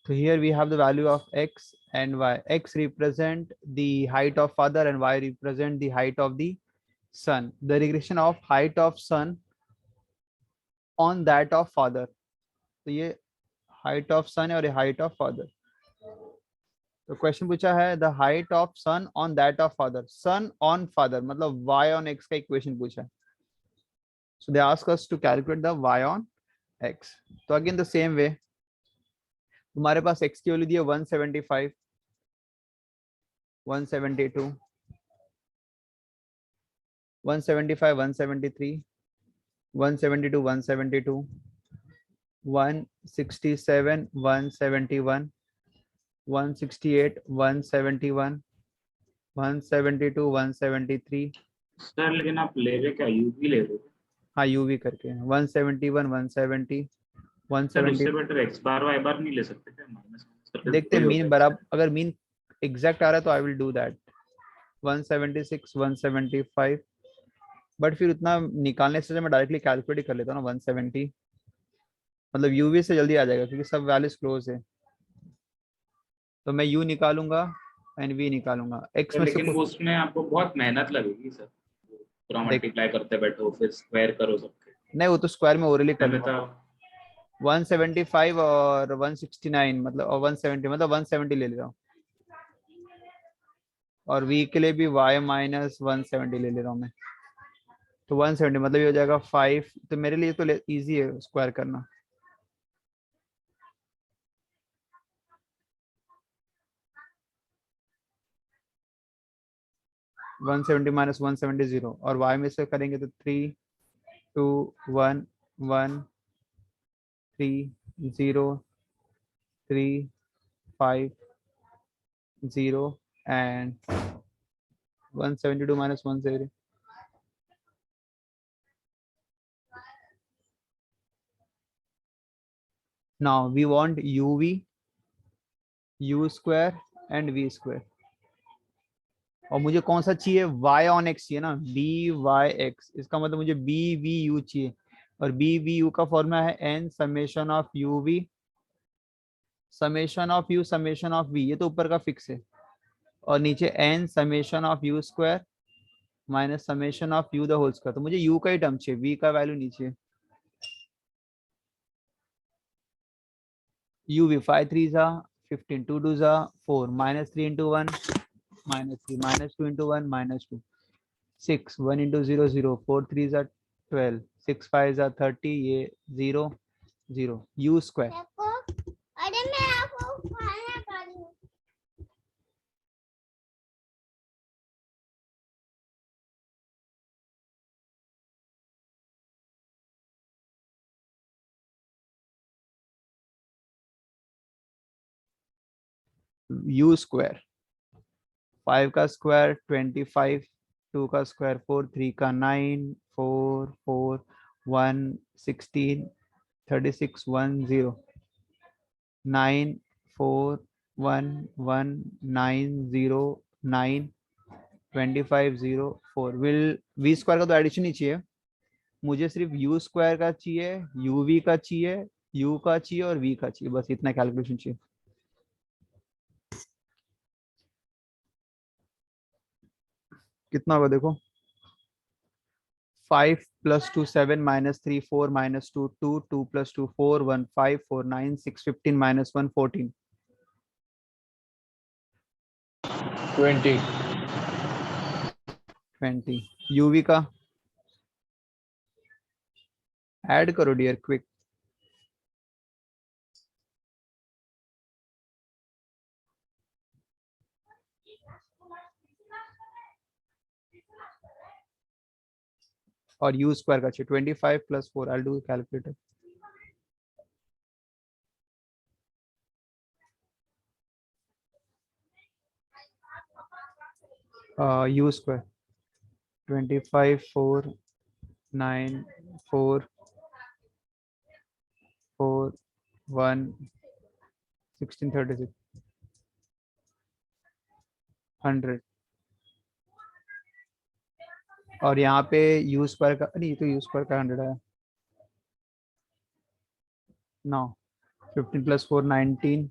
So here we have the value of x and y. X represent the height of father and y represent the height of the son. The regression of height of son on that of father. तो ये height of son और height of father. तो question पूछा है the height of son on that of father. Son on father मतलब y on x का equation पूछा है. So they ask us to calculate the y on x. तो again the same way, तुम्हारे पास x की वैल्यू दी है 175, 172, 175, 173, 172, 172, 167, 171, 168, 171, 172, 173. सर लेकिन आप ले रहे क्या, यूवी ले रहे हो? हाँ यूवी करके 171, 170, सर उससे 170. बेटर एक्स बार वाई बार नहीं ले सकते क्या? माइनस करके देखते वही मीन होता है। बराबर, अगर मीन एग्जैक्ट आ रहा है तो I will do that. 176, 175. But फिर उतना निकालने से मैं डायरेक्टली कैलकुलेट ही कर लेता हूँ ना. 170 मतलब यूवी से जल्दी आ जाएगा क्योंकि सब वैल्यूज क्लोज है. तो मैं यू निकालूंगा एंड वी निकालूंगा. एक्स तो में से लेकिन वो उसमें आपको बहुत मेहनत लगेगी सर, पूरा देख मल्टीप्लाई करते बैठो फिर स्क्वायर करो सबके. नहीं, वो तो स्क्वायर में ओरली कर मैं लूंगा. बताओ 175 और 169 मतलब और 170 मतलब 170 ले ले रहा हूँ. और वी के लिए भी y माइनस 170 ले ले रहा हूँ मैं. तो 170 मतलब ये हो जाएगा 5. तो मेरे लिए तो इजी है स्क्वायर करना. वन सेवेंटी माइनस 170 0 और y में से करेंगे तो 3 2 1 1 3 0 3 5 0 and 172 minus 170. Now we want uv, u square and v square. और मुझे कौन सा चाहिए? y on x चाहिए ना. b y x इसका मतलब मुझे b v u चाहिए. और b v u का फॉर्मूला है n summation of u v summation of u summation of v. ये तो ऊपर का फिक्स है. और नीचे n summation of u square minus summation of u the whole square. तो मुझे u का ही टर्म चाहिए, v का वैल्यू नीचे. uv 5 3 जा 15 2 2 जा 4 minus 3 into 1 minus 3 minus 2 into 1 minus 2 6 1 into 0 0 4 3 जा 12 6 5 जा 30 ये 0 0 u स्क्वायर. अरे मैं आपको खाना खा रही हूँ. u स्क्वायर 5 का स्क्वायर 25 2 का स्क्वायर 4 3 का 9 4 4 1 16 36 1 0 9 4 1 1 9 0 9 25 0 4. विल वी स्क्वायर का तो एडिशन ही चाहिए मुझे. सिर्फ यू स्क्वायर का चाहिए, यू वी का चाहिए, यू का चाहिए और वी का चाहिए. बस इतना कैलकुलेशन चाहिए. कितना होगा देखो. 5 plus 2 7 minus 3 4 minus 2 2 2 plus 2 4 1 5 4 9 6 15 minus 1 14 20 20. UV का ऐड करो डियर क्विक. और यू स्क्वायर का चाहिए 25 plus 4. I'll do calculator. U square 25 4 9 4 4 1 16 36 100. और यहाँ पे यू स्क्वायर का नहीं, तो यू स्क्वायर का 100 है. 9 15 plus 4 19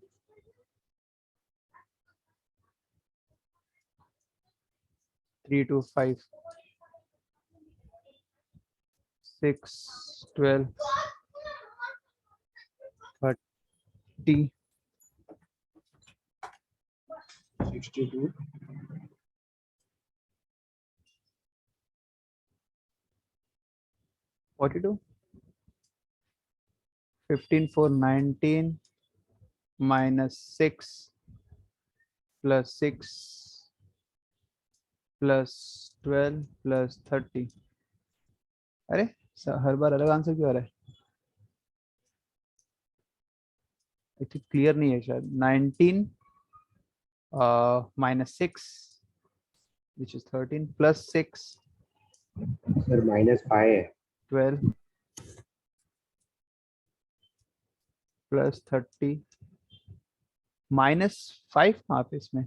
3 to 5, 6, 12, 30, 62. 42, 15, 4, 19, minus 6 plus 6 plus 12 plus 30. अरे हर बार अलग आंसर क्यों आ रहा है? क्लियर नहीं है शायद. 19 minus 6, which is 13, plus 6, sir -5 है. 12, plus 30, -5 कहाँ पे इसमें?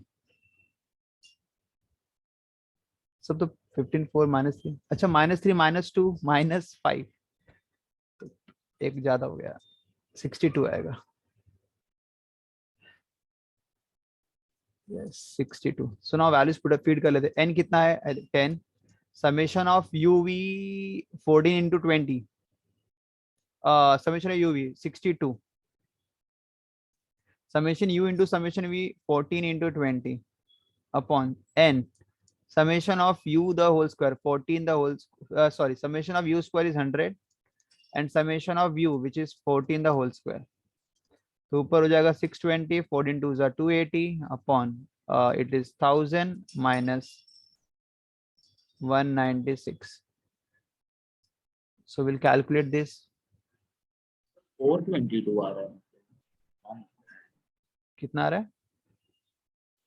सब तो 15, 4, -3. अच्छा, -3, -2, -5, तो एक ज्यादा हो गया. 62 आएगा. Yes, 62. So now values put up, feed कर लेते. n कितना है? 10. Summation of uv 14 into 20. Summation of uv 62. Summation u into summation v 14 into 20 upon n. Summation of u the whole square 14 the whole sorry, summation of u square is 100 and summation of u which is 14 the whole square. तो ऊपर हो जाएगा 620, 14 2s are 280 upon it is 1000 minus 196. So we'll calculate this. 422 आ रहा है. कितना आ रहा है?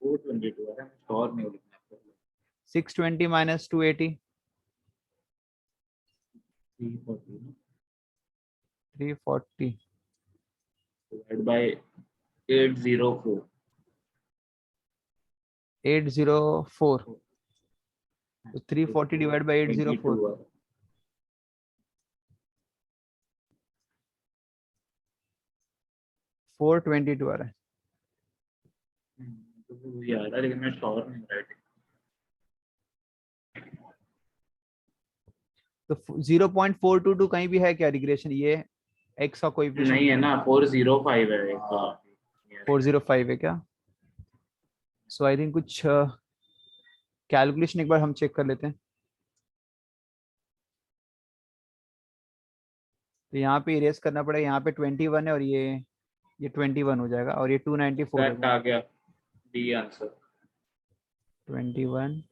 422 आ रहा है. और नहीं लिखना है. 620 minus 280. 340 340. divided by 804. 804. So 340 divided by 804. 22 422 आ रहा है. तो ये आ रहा है लेकिन मैं श्योर नहीं राइट. तो 0.422 कहीं भी है क्या रिग्रेशन? ये x का कोएफिशिएंट नहीं है ना. 405 है इसका. 405 है क्या? सो आई थिंक कुछ कैलकुलेशन एक बार हम चेक कर लेते हैं. तो यहाँ पे इरेज करना पड़ेगा. यहाँ पे 21 है और ये 21 हो जाएगा और ये 294 करेक्ट है. आ गया डी आंसर. 21,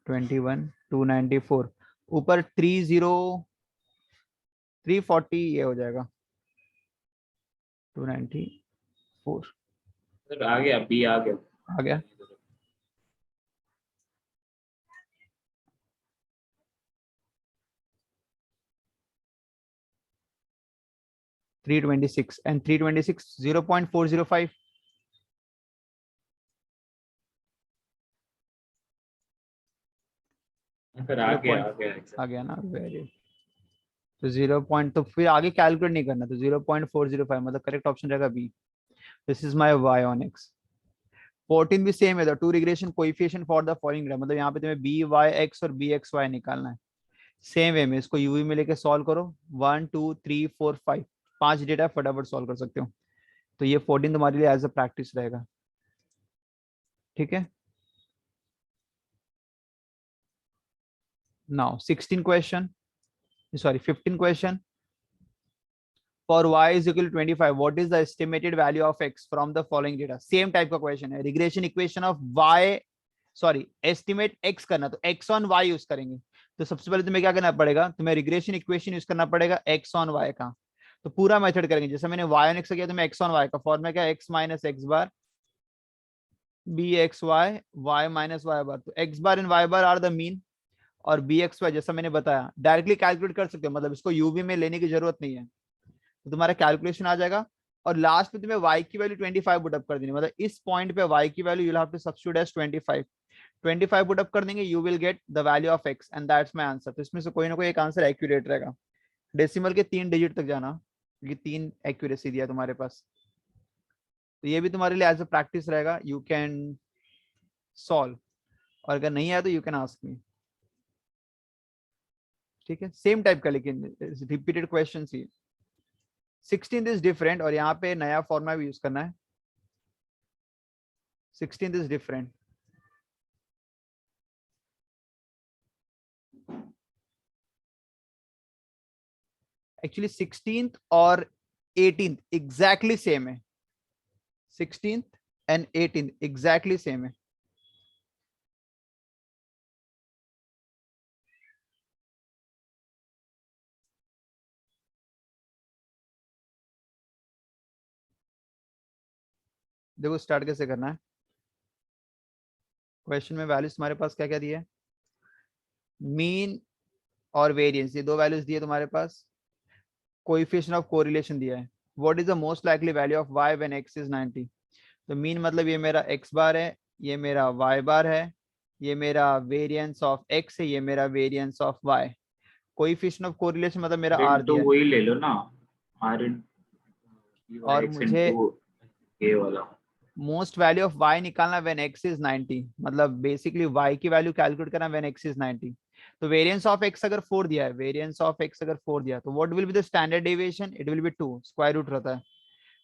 21, 294. ऊपर 340 ये हो जाएगा 294. सर आ गया. बी आ गया. आ गया. $326 and 326 0.405. सर आ गया आ गया ना. वेरी. तो 0 पॉइंट, तो फिर आगे कैलकुलेट नहीं करना. तो 0.405 मतलब करेक्ट ऑप्शन रहेगा B. This is my y on x. 14 भी सेम है. The two regression coefficient for the following data, मतलब यहाँ पे तुम्हें बी वाई एक्स और बी एक्स वाई निकालना है. सेम वे में इसको यूवी में लेके सॉल्व करो. 1 2 3 4 5 5 डेटा फटाफट सॉल्व कर सकते हो. तो ये 14 तुम्हारे लिए एज अ प्रैक्टिस रहेगा. ठीक है. Now 16 question, sorry 15 question. For y is equal to 25, what is the estimated value of x from the following data? Same type का question है. Regression equation of y, sorry estimate x करना, तो x on y use करेंगे. तो सबसे पहले तुम्हें क्या करना पड़ेगा? तुम्हें रिग्रेशन इक्वेशन यूज करना पड़ेगा x on y का. तो पूरा मेथड करेंगे. जैसे मैंने y on x किया, तो मैं x on y का फॉर्मूला क्या है? x minus x bar bxy y minus y bar. तो x bar and y bar are the mean और bxy जैसा मैंने बताया डायरेक्टली कैलकुलेट कर सकते हो. मतलब इसको यूवी में लेने की जरूरत नहीं है. तो तुम्हारा कैलकुलेशन आ जाएगा और लास्ट में तुम्हें y की वैल्यू 25 पुट अप कर देनी. मतलब इस पॉइंट पे y की value you will have to substitute as 25 put up कर देंगे. You will get the value of x and that's my answer. तो इसमें से कोई ना कोई एक आंसर एक्यूरेट रहेगा. डेसिमल के 3 डिजिट तक जाना, क्योंकि 3 एक्यूरेसी दिया तुम्हारे पास. तो ये भी तुम्हारे लिए एज अ प्रैक्टिस रहेगा. यू कैन सॉल्व और अगर नहीं आया तो यू कैन आस्क मी. ठीक है, सेम टाइप का, लेकिन repeated question he. 16th is different, और यहाँ पे नया फॉर्मूला भी यूज करना है। 16th is different. Actually 16th और 18th एग्जैक्टली सेम है। 16th and 18th exactly same है। देखो स्टार्ट कैसे करना है। क्वेश्चन में वैल्यूज तुम्हारे पास क्या क्या दिए है? मीन और वेरिएंस, ये दो वैल्यूज दिए तुम्हारे पास। कोएफिशिएंट ऑफ कोरिलेशन दिया है। What is the most likely value of y when x is 90? तो मीन मतलब ये मेरा x बार है, ये मेरा y बार है, ये मेरा वेरिएंस ऑफ x है, ये मेरा variance of y। Coefficient of correlation मतलब मेरा r तो दिया है। वही ले लो ना, आर इन और एक्स मुझे इनटू के वाला। मोस्ट वैल्यू ऑफ y निकालना व्हेन x इज 90, मतलब बेसिकली y की वैल्यू कैलकुलेट करना व्हेन x इज 90। तो वेरिएंस ऑफ x अगर 4 दिया है, वेरिएंस ऑफ x अगर 4 दिया तो what will be the standard deviation? It will be 2, square root रहता है।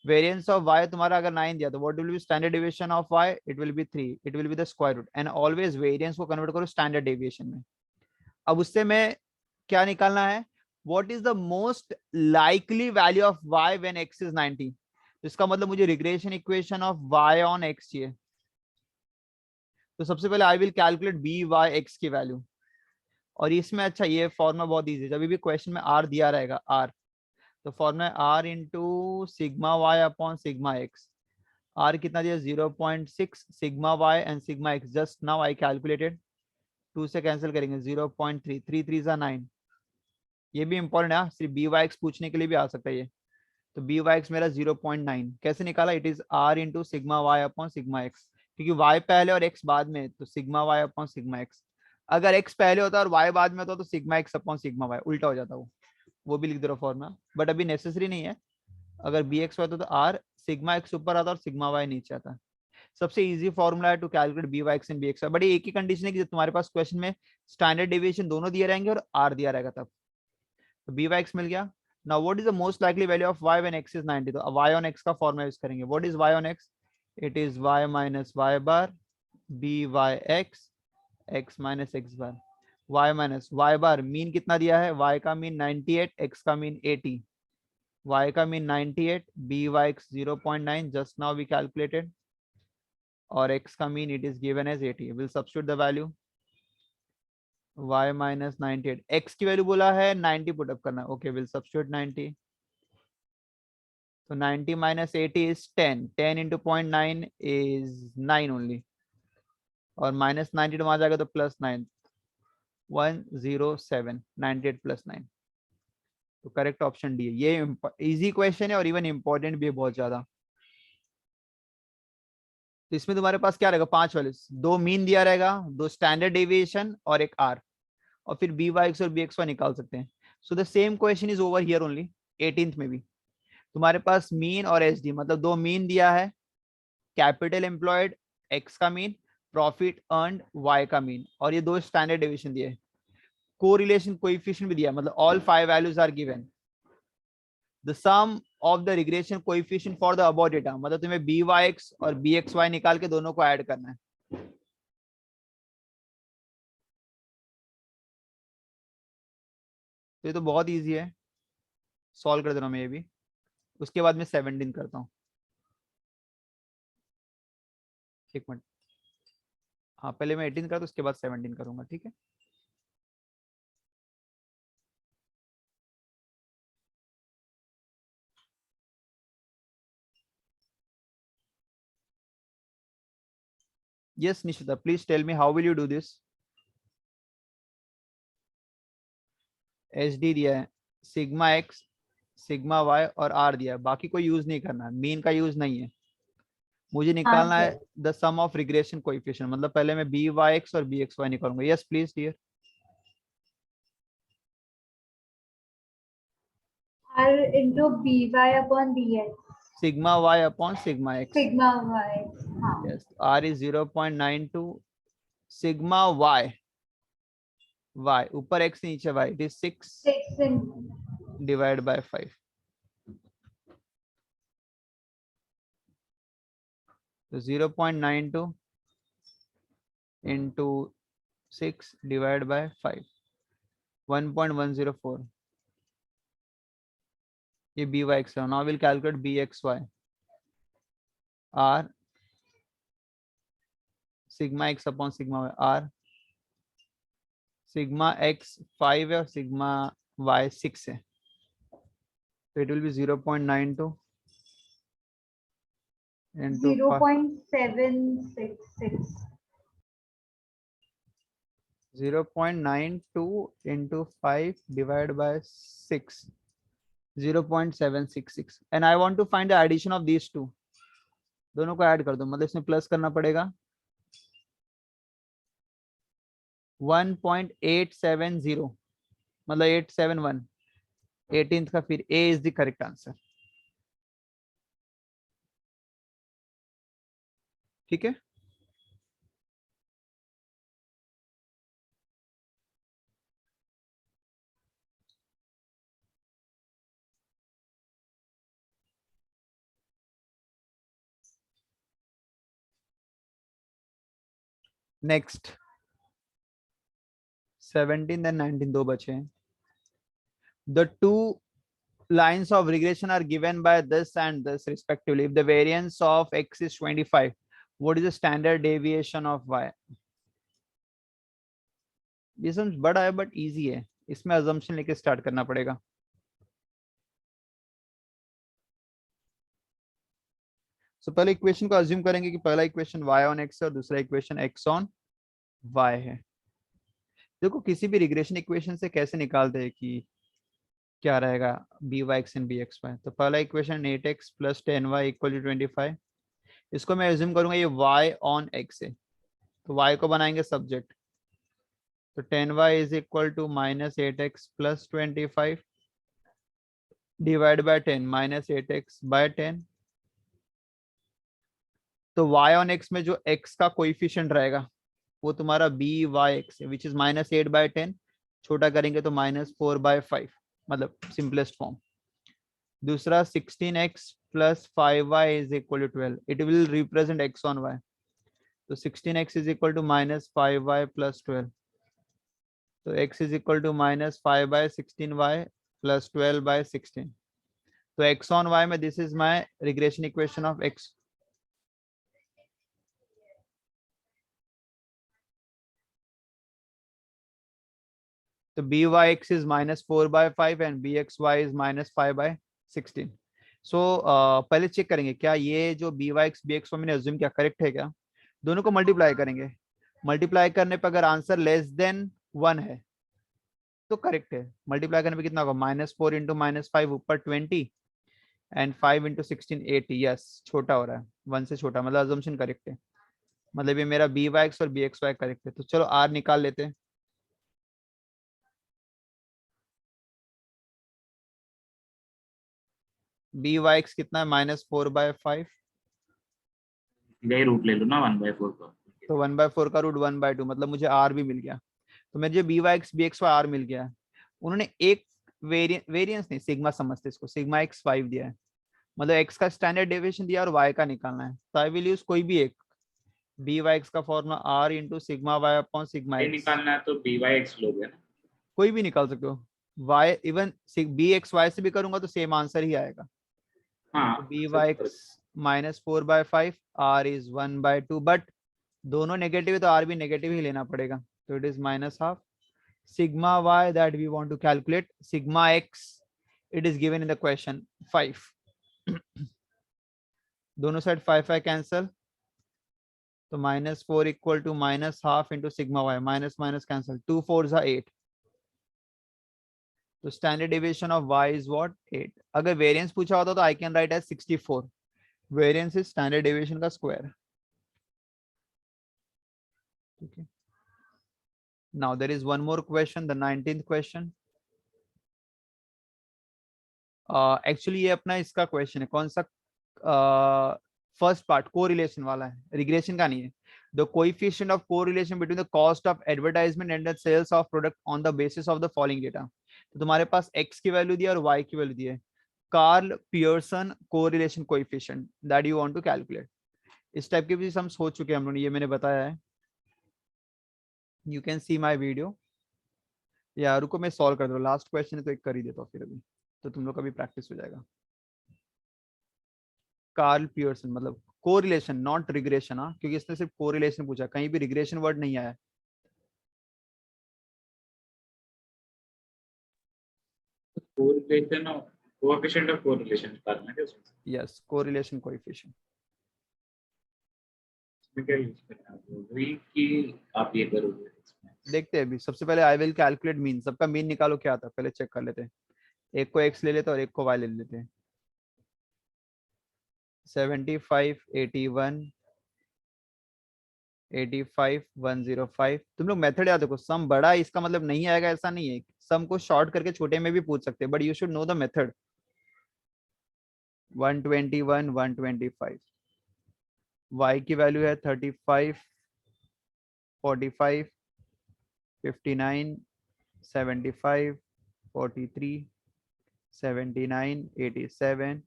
वेरिएंस ऑफ y तुम्हारा अगर 9 दिया तो what will be standard deviation of y? It will be 3, it will be the square root. And always variance को convert करो standard deviation में। अब उससे मैं क्या निकालना है? What is the most likely value of y when x is 90? इसका मतलब मुझे regression equation of y on x चाहिए। तो सबसे पहले I will calculate B Y X की वैल्यू। और इसमें अच्छा ये फॉर्मूला बहुत इजी है, जब भी क्वेश्चन में r दिया रहेगा r, तो formula r into sigma Y upon sigma X. r कितना दिया? 0.6 sigma Y and sigma X. Just now I calculated, 2 से कैंसिल करेंगे 0.3, 3 3 9। ये भी इंपॉर्टेंट है, सिर्फ बी वाई एक्स पूछने के लिए भी आ सकता है ये। तो बी वाई एक्स मेरा 0.9 कैसे निकाला? It is r into sigma Y upon sigma X, क्योंकि y पहले और x बाद में, तो sigma y upon sigma x। अगर x पहले होता और y बाद में होता तो sigma x upon sigma y, उल्टा हो जाता वो भी लिख दे रहा फॉर्मूला, बट अभी नेसेसरी नहीं है। अगर bx होता तो r सिग्मा x ऊपर आता और सिग्मा y नीचे आता। सबसे इजी फॉर्मूला है to calculate B Y X and B X. But एक ही कंडीशन है कि जब तुम्हारे पास क्वेश्चन में स्टैंडर्ड डेविएशन दोनों दिए रहेंगे और r दिया रहेगा तब। तो बी वाई एक्स मिल गया। Now what is the most likely value of y when x is 90? तो y ऑन x का फॉर्मूला यूज करेंगे। What is y on x? It is y minus y bar B Y X X minus X bar. y minus y bar mean कितना दिया है? y का mean 98, x का mean 80। y का mean 98, B Y X 0.9, just now we calculated. और x का mean it is given as 80। Will substitute the value y minus 98, x की value बोला है 90 पुट अप करना। Okay, will substitute 90। तो 90 minus 80 is 10, 10 into 0.9 is 9 only, और minus 90 वहां जाएगा तो प्लस 9, 107, 98 प्लस 9। तो करेक्ट ऑप्शन डी है। ये इजी क्वेश्चन है और इवन इंपॉर्टेंट भी है बहुत ज्यादा। तो इसमें तुम्हारे पास क्या रहेगा? 5 वैल्यूज, 2 मीन दिया रहेगा, 2 स्टैंडर्ड डेविएशन और एक आर, और फिर बी वाई एक्स और बी एक्स वाई निकाल सकते हैं। So the same question is over here only. 18th में भी तुम्हारे पास मीन और एस डी, मतलब 2 मीन दिया है, कैपिटल एम्प्लॉयड एक्स का मीन, प्रॉफिट अर्न्ड वाई का मीन, और ये 2 स्टैंडर्ड डेविएशन दिए। कोरिलेशन कोएफिशिएंट भी दिया, मतलब all 5 values are given. The sum of the regression coefficient for the above data, मतलब तुम्हें बी वाई एक्स और बी एक्स वाई निकाल के दोनों को ऐड करना है। तो ये तो बहुत इजी है, सॉल्व कर दे रहा हूं मैं ये भी। उसके बाद मैं 17 करता हूँ। एक मिनट, हाँ पहले मैं 18 करता हूँ, उसके बाद 17 करूंगा, ठीक है। Yes, Nishita, please tell me how will you do this? SD दिया है, सिग्मा एक्स, सिग्मा वाई और आर दिया है, बाकी कोई यूज नहीं करना है, मीन का यूज नहीं है। मुझे निकालना है the sum of regression coefficient, मतलब पहले मैं बी वाई एक्स और बी एक्स वाई निकालूंगा। Yes please dear. R into by upon bx. Sigma Y upon sigma X. Sigma y. हाँ. Yes, R is 0.92, sigma Y, y, ऊपर x नीचे y, it is 6 6 in divided by 5. So 0.92 into 6 divided by 5, 1.104. ये by(x) है. Now we'll calculate bxy. R sigma x upon sigma y. R sigma x 5 है और sigma y 6 है. So it will be 0.92 into 0.766. 0.92 into 5 divided by 6, 0.766. And I want to find the addition of these two. दोनों को add कर दो, मतलब इसमें plus करना पड़ेगा 1.870, मतलब 871. 18th का फिर A is the correct answer. ठीक है. नेक्स्ट 17 and 19 दो बचे हैं. The two lines of regression are given by this and this respectively. If the variance of x is 25, what is the standard deviation of y? ये समझ बड़ा है but easy है. इसमें assumption लेके स्टार्ट करना पड़ेगा. So पहले इक्वेशन को अज्यूम करेंगे कि पहला इक्वेशन y on x है और दूसरा इक्वेशन x on y है. देखो किसी भी रिग्रेशन इक्वेशन से कैसे निकालते हैं कि क्या रहेगा by(x) and bxy. तो पहला equation 8x plus 10y equal to 25. इसको मैं अज्यूम करूंगा ये y on x है, तो y को बनाएंगे सब्जेक्ट. तो 10y is equal to minus 8x plus 25 divided by 10 minus 8x by 10. तो y on x में जो x का कोएफिशिएंट रहेगा वो तुम्हारा by(x) है, विच इज -8/10. छोटा करेंगे तो -4/5, मतलब सिंपलेस्ट फॉर्म. दूसरा 16x plus 5y is equal to 12. It will represent x on y. तो 16x is equal to -5y plus 12. तो x is equal to -5/16y plus 12/16. तो x on y में this is my regression equation of x. तो by(x) is -4/5 and bxy is -5/16. सो पहले check करेंगे क्या ये जो by(x) bxy मैंने अज्यूम किया करेक्ट है क्या. दोनों को मल्टीप्लाई करेंगे. मल्टीप्लाई करने पर अगर आंसर लेस देन 1 है तो करेक्ट है. मल्टीप्लाई करने पे कितना होगा -4 into -5 ऊपर 20 एंड 5 into 16 80. यस छोटा हो रहा है 1 से छोटा, मतलब अजम्पशन करेक्ट है. मतलब ये मेरा by(x) और bxy करेक्ट है. तो चलो r निकाल लेते हैं. by(x) कितना है -4/5. यही रूट ले लो ना 1/4 का. तो 1/4 का रूट 1/2, मतलब मुझे r भी मिल गया. तो मुझे by(x) bxy r मिल गया. उन्होंने एक वेरिएंस नहीं सिग्मा समझते इसको, सिग्मा x 5 दिया है, मतलब x का स्टैंडर्ड डेविएशन दिया और y का निकालना है. तो आई विल यूज कोई भी एक. by(x) का formula r into sigma y upon sigma ये x. निकालना है तो by(x) लोगे ना. कोई भी निकाल सकते हो. y इवन bxy से भी करूंगा तो सेम आंसर ही आएगा. हाँ by(x) -4/5 r is 1/2, बट दोनों नेगेटिव है तो r भी नेगेटिव ही लेना पड़ेगा. तो it is -12. sigma y that we want to calculate, sigma x, it is given in the question 5. दोनों साइड 5 कैंसल, तो -4 equal to -12 into sigma y. Minus minus cancel, 2 4s are 8. तो standard deviation of y is what 8. अगर वेरिएंस पूछा होता तो I can write as 64. Variance is standard deviation का square. ठीक है. Now there is one more question, the 19th question. Actually ये अपना इसका क्वेश्चन है. कौन सा? फर्स्ट पार्ट कोरिलेशन वाला है, रिग्रेशन का नहीं है. The coefficient of correlation between the cost of advertisement and the sales of product on the basis of the following data. तो तुम्हारे पास x की वैल्यू दी है और y की वैल्यू दी है. Karl Pearson correlation coefficient that you want to calculate. इस टाइप के भी हम सोच चुके हैं हम लोगों ने, ये मैंने बताया है. You can see my video. या रुको मैं सॉल्व कर दूं, लास्ट क्वेश्चन है तो एक कर ही देता हूं फिर अभी, तो तुम लोग का भी प्रैक्टिस हो जाएगा. कार्ल पियर्सन मतलब कोरिलेशन नॉट रिग्रेशन, हाँ, क्योंकि इसने सिर्फ कोरिलेशन पूछा, कहीं भी रिग्रेशन वर्ड नहीं आया. कोरिलेशन और कोएफिशिएंट ऑफ कोरिलेशन निकालना है उसमें. Yes, correlation coefficient. इसमें क्या यूज करना है? वही कि आप ये करोगे इसमें. देखते हैं अभी. सबसे पहले आई विल कैलकुलेट मीन. सबका मीन निकालो क्या आता है पहले चेक कर लेते हैं. एक को x ले लेते हैं और एक को y ले लेते हैं. 75 81 85 105. तुम लोग मेथड याद रखो. सम बड़ा है इसका मतलब नहीं आएगा ऐसा नहीं है. सम को शॉर्ट करके छोटे में भी पूछ सकते हैं, but you should know the method. 121 125. y की वैल्यू है 35 45 59 75 43 79 87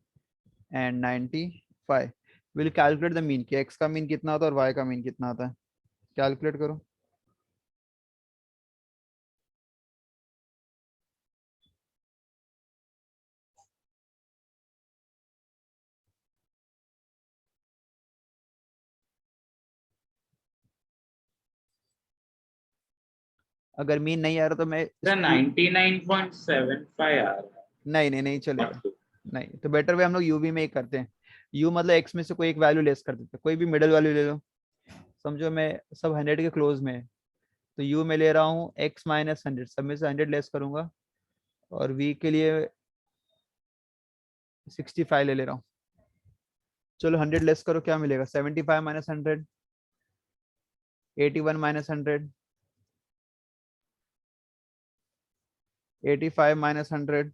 and 95. Will calculate the mean कि x का मीन कितना होता है और y का मीन कितना आता है. कैलकुलेट करो. अगर मीन नहीं आ रहा तो मैं सर 99.75 आ रहा है. नहीं चलेगा. नहीं तो बेटर वे हम लोग यूवी में ही करते हैं. यू मतलब x में से कोई एक वैल्यू लेस कर देते हैं, कोई भी मिडिल वैल्यू ले लो. समझो मैं सब 100 के क्लोज में है, तो u में ले रहा हूँ x माइनस 100, सब में से 100 लेस करूंगा और v के लिए 65 ले रहा हूँ. चलो 100 लेस करो, क्या मिलेगा? 75 माइनस 100 81 माइनस 100 85 माइनस 100.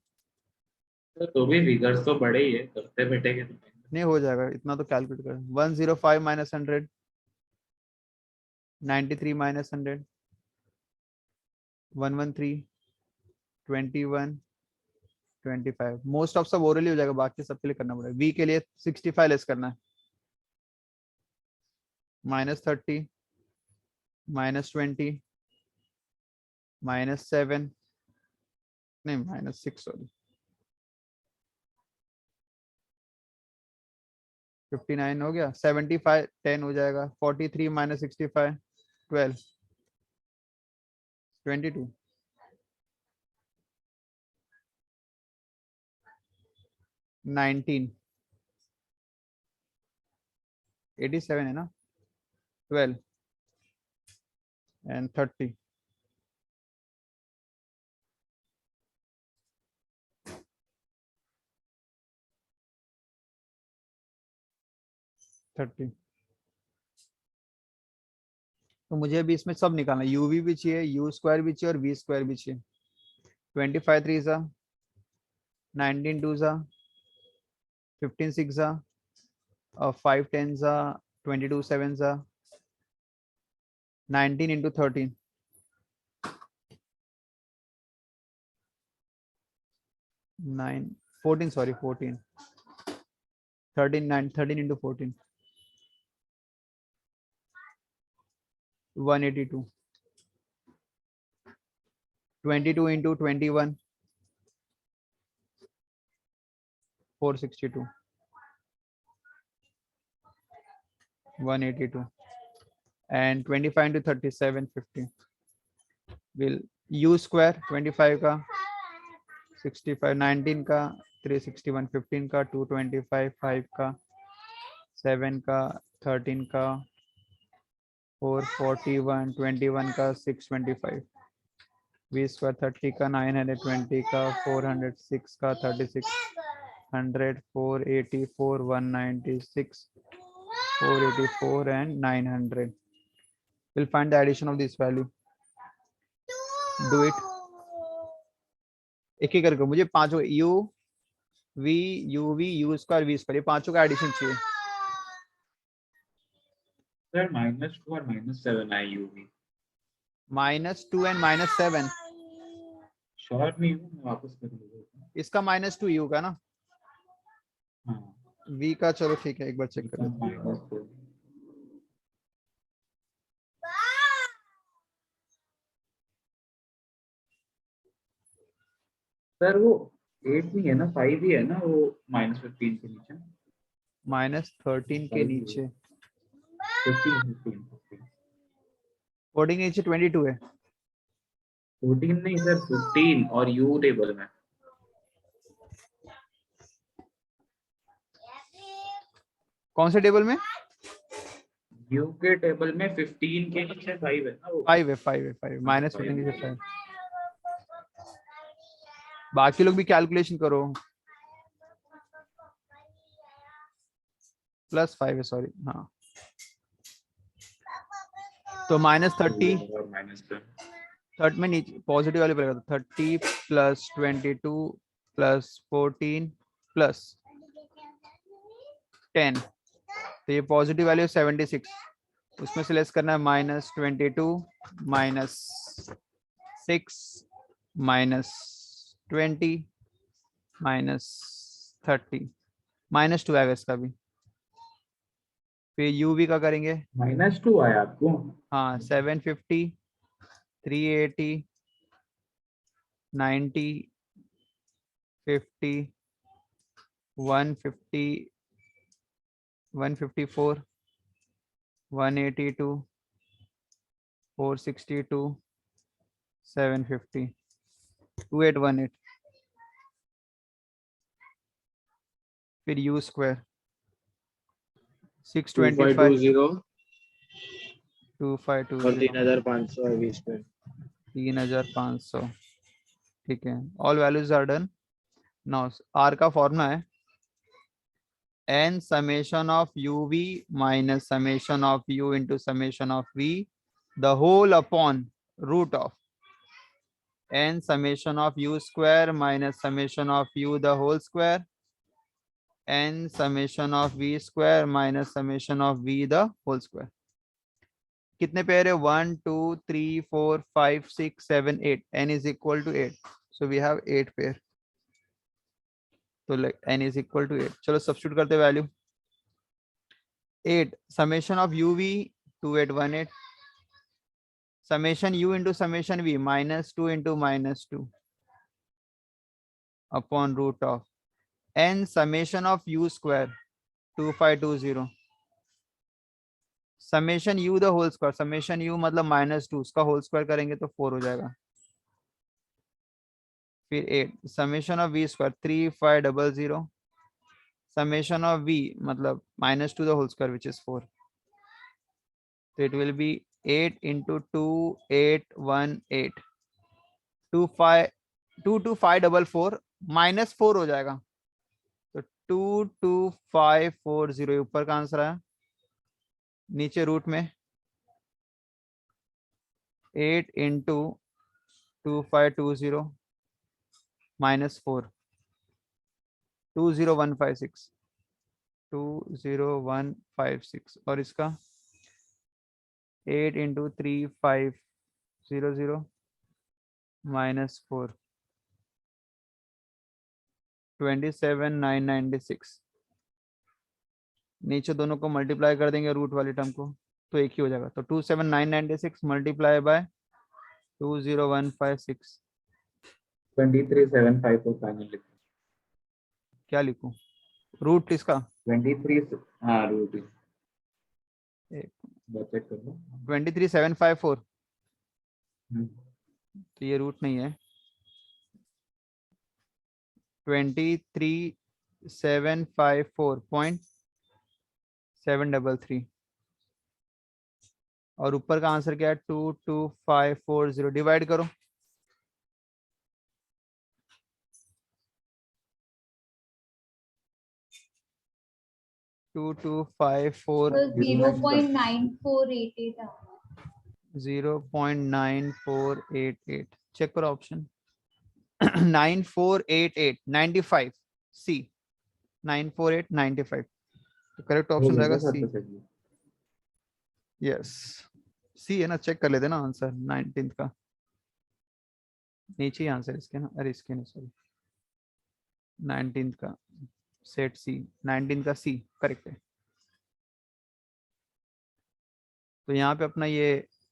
तो भी फिगर्स तो बड़े ही है, करते बैठेंगे तो नहीं हो जाएगा इतना तो कैलकुलेट कर. 105 माइनस 100 93 माइनस 100 113 21 25. मोस्ट ऑफ सब ओरली हो जाएगा, बाकी सबके लिए करना पड़ेगा. v के लिए 65 लेस करना है. -30 -20 -7 नहीं -6 सॉरी 59 हो गया. 75 10 हो जाएगा. 43 माइनस 65 12 22 19 87 है ना. 12 and 30. तो मुझे अभी इसमें सब निकालना है. यूवी भी चाहिए, यू स्क्वायर भी चाहिए और वी स्क्वायर भी चाहिए. 25 3 सा 19 2 सा 15 6 सा और 5 10 सा 22 7 सा 19 into 13 9 14 sorry 14 13 9 13 into 14 182 22 into 21 462 182 and 25 into 37 50. will u square 25 का 65 19 का 361 15 का 225 5 का 7 का 13 का 441 21 का 625 v स्क्वायर 30 का 920 का 406 का 36 100 484 196 484 and 900. We'll find the addition of this value. Do it. एक ही करके मुझे पांचों u v u v u square v square ये पांचों का एडिशन चाहिए. सर -2 और -7 है यूवी। -2 and -7, श्योर नहीं हूँ, मैं वापस कर लूँगा। इसका -2 यू का ना, हाँ, v का चलो ठीक है, एक बार चेक कर लेते हैं। -2। सर वो 8 नहीं है ना, 5 ही है ना वो, -15 के नीचे। -13 के नीचे, 15 14 के नीचे 22 है। 14 नहीं सर, 15 और यू टेबल में। कौन से टेबल में? यू के टेबल में 15 के नीचे 5 है ना वो। 5 है, 5 है, 5 -15 के नीचे 5। बाकी लोग भी कैलकुलेशन करो। +5 है, सॉरी, हाँ। तो -30, और -10। थर्ड में नीचे पॉजिटिव वाले पर 30 + 22 + 14 + 10, तो ये पॉजिटिव वैल्यू 76, उसमें से लेस करना है -22 -6 -20 -30, -2 आएगा इसका भी। फिर यूवी का करेंगे। -2 आया आपको? हाँ, 750, 380, 90, 50, 150, 154, 182, 462, 750, 2818। फिर यू स्क्वायर 625, 2520 और 2520, 3500 है 20 पे। 3500, ठीक है। All values are done. Now R का फॉर्मूला है n summation of uv minus summation of u into summation of v, the whole upon root of n summation of u square minus summation of u the whole square, n summation of v square minus summation of v the whole square। कितने pair है? 1 2 3 4 5 6 7 8, n is equal to 8, so we have 8 pair, तो n is equal to 8। चलो substitute करते value. 8 summation of uv 2818, summation u into summation v -2 into -2 upon root of n summation of u square 2520, summation u the whole square, summation u मतलब -2, उसका whole square करेंगे तो 4 हो जाएगा। फिर 8 summation of v square 3500, summation of v मतलब -2 the whole square which is 4, so it will be 8 into 2818, 22544 -4 हो जाएगा, तो 22540 ऊपर का आंसर है। नीचे रूट में 8 into 2520 -4, 20156, 20156, और इसका 8 into 3500 -4, 27996। नीचे दोनों को मल्टीप्लाई कर देंगे रूट वाले टर्म को, तो एक ही हो जाएगा, तो 27996 मल्टीप्लाई बाय 20156, 23754 फाइनल। क्या लिखूं रूट इसका? 23, हाँ रूट एक बचत कर लो। 23754, हम्म, तो ये रूट नहीं है। 23754.733, और ऊपर का आंसर क्या है? 22540, डिवाइड करो। टू टू फाइव फोर तो 0.9488 आया। 0.9488, चेक करो ऑप्शन। 9488 95 सी, 94895, तो करेक्ट हो ऑप्शन गया रहेगा सर, सी। तो सही है। यस सी है ना, चेक कर लेते ना आंसर 19th का, नीचे ही आंसर इसके ना, अरे इसके नहीं सॉरी, 19th का सेट सी, 19 का सी करेक्ट है। तो यहाँ पे अपना ये